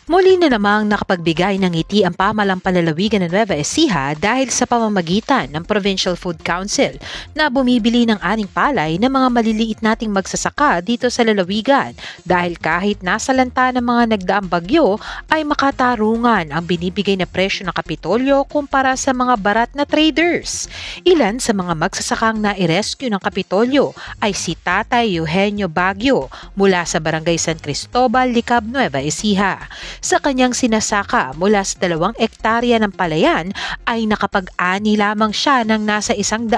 Muli na namang nakapagbigay ng ngiti ang pamahalang panlalawigan ng Nueva Ecija dahil sa pamamagitan ng Provincial Food Council na bumibili ng aning palay ng mga maliliit nating magsasaka dito sa lalawigan dahil kahit nasa lanta ng mga nagdaang bagyo ay makatarungan ang binibigay na presyo ng Kapitolyo kumpara sa mga barat na traders. Ilan sa mga magsasakang na-rescue ng Kapitolyo ay si Tatay Eugenio Baguio mula sa Barangay San Cristobal, Licab, Nueva Ecija. Sa kanyang sinasaka mula sa 2 hektarya ng palayan ay nakapag-ani lamang siya ng nasa 109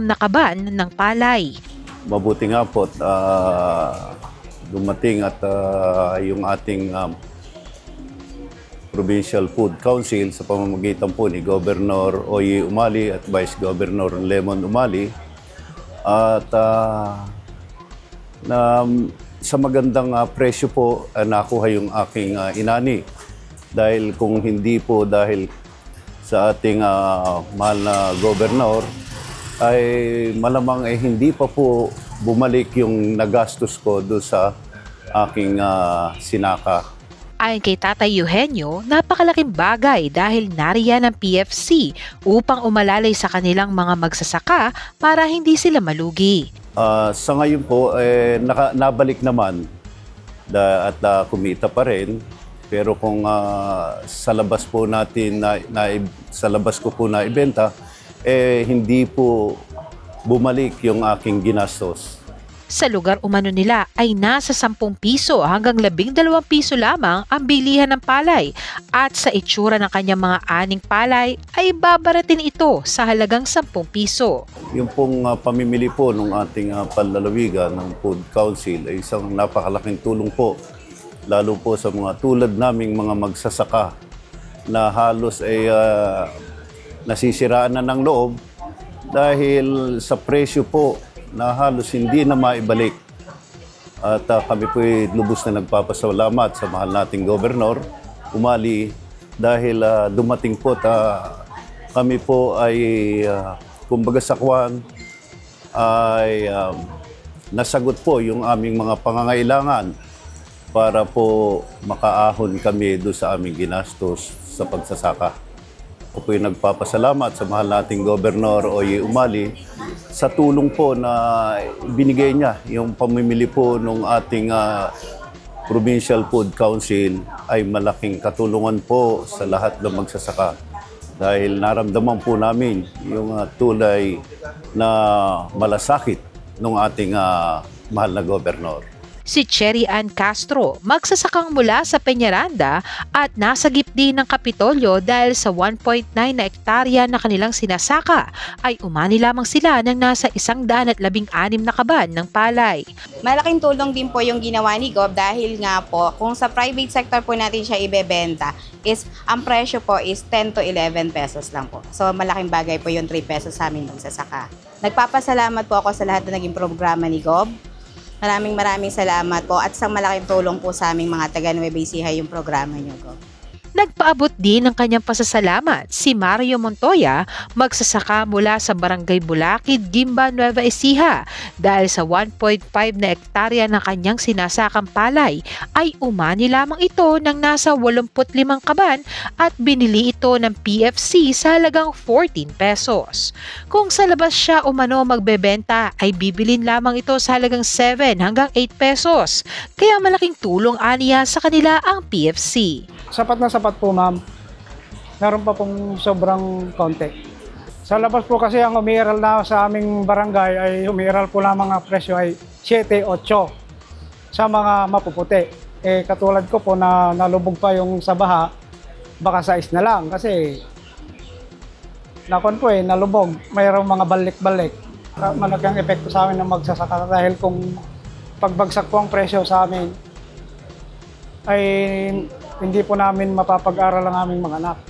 na kaban ng palay. Mabuti nga po dumating at yung ating Provincial Food Council sa pamamagitan po ni Governor Oye Umali at Vice Governor Lemon Umali at sa magandang presyo po nakuha yung aking inani. Dahil kung hindi po dahil sa ating mahal na gobernador, ay malamang hindi pa po bumalik yung nagastos ko doon sa aking sinaka. Ayon kay Tatay Eugenio, napakalaking bagay dahil nariyan ang PFC upang umalalay sa kanilang mga magsasaka para hindi sila malugi. Sa ngayon po, nabalik naman at kumita pa rin. Pero kung sa labas po natin, sa labas ko po na ibenta, hindi po bumalik yung aking ginastos. Sa lugar umano nila ay nasa 10 piso hanggang 12 piso lamang ang bilihan ng palay at sa itsura ng kanyang mga aning palay ay babaratin ito sa halagang 10 piso. Yung pong pamimili po ng ating panlalawigan ng Food Council ay isang napakalaking tulong po, lalo po sa mga tulad naming mga magsasaka na halos ay nasisiraan na ng loob dahil sa presyo po na halos hindi na maibalik. At kami po ay lubos na nagpapasalamat sa mahal nating Gobernador Umali dahil dumating po kami po ay kumbaga sa kwan ay nasagot po yung aming mga pangangailangan para po makaahon kami doon sa aming ginastos sa pagsasaka. Ako po yung nagpapasalamat sa mahal nating Gobernador Oye Umali sa tulong po na binigay niya. Yung pamimili po ng ating Provincial Food Council ay malaking katulungan po sa lahat ng magsasaka. Dahil naramdaman po namin yung tulay na malasakit ng ating mahal na Gobernador. Si Cherry Ann Castro, magsasakang mula sa Peñaranda at nasagip din ng Kapitolyo dahil sa 1.9 na hektarya na kanilang sinasaka ay umani lamang sila ng nasa 116 na kaban ng palay. Malaking tulong din po yung ginawa ni Gob dahil nga po kung sa private sector po natin siya ibebenta is ang presyo po is 10 to 11 pesos lang po. So malaking bagay po yung 3 pesos sa amin magsasaka. Nagpapasalamat po ako sa lahat na naging programa ni Gob. Maraming salamat po at isang malaking tulong po sa aming mga taga Nueva Ecija yung programa niyo, Gob. Nagpaabot din ng kanyang pasasalamat si Mario Montoya, magsasaka mula sa Barangay Bulakid, Gimba, Nueva Ecija dahil sa 1.5 na hektarya ng kanyang sinasakang palay ay umani lamang ito ng nasa 85 kaban at binili ito ng PFC sa halagang 14 pesos. Kung sa labas siya umano magbebenta ay bibilin lamang ito sa halagang 7 hanggang 8 pesos. Kaya malaking tulong aniya sa kanila ang PFC. Sapat na sapat po, ma'am. Meron pa pong sobrang konti. Sa labas po kasi ang umiiral na sa aming barangay ay umiiral po lamang ang presyo ay 7-8 sa mga mapuputi. Katulad ko po na nalubog pa yung sa baha, baka 6 na lang kasi nakon po nalubog. Mayroong mga balik-balik. Malaking epekto sa amin ng magsasaka dahil kung pagbagsak po ang presyo sa amin ay hindi po namin mapapag-aral ang aming mga anak.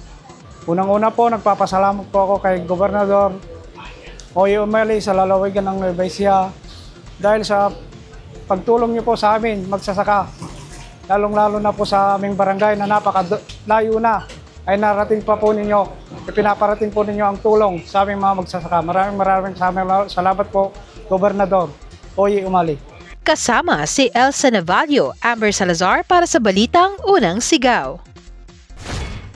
Unang-una po, nagpapasalamat po ako kay Gobernador Oye Umali sa lalawigan ng Nueva Ecija dahil sa pagtulong niyo po sa amin, magsasaka. Lalong-lalo na po sa aming barangay na napakalayo na ay narating pa po ninyo, pinaparating po ninyo ang tulong sa aming mga magsasaka. Maraming salamat po, Gobernador Oye Umali. kasama si Elsa Navalio, Amber Salazar para sa Balitang Unang Sigaw.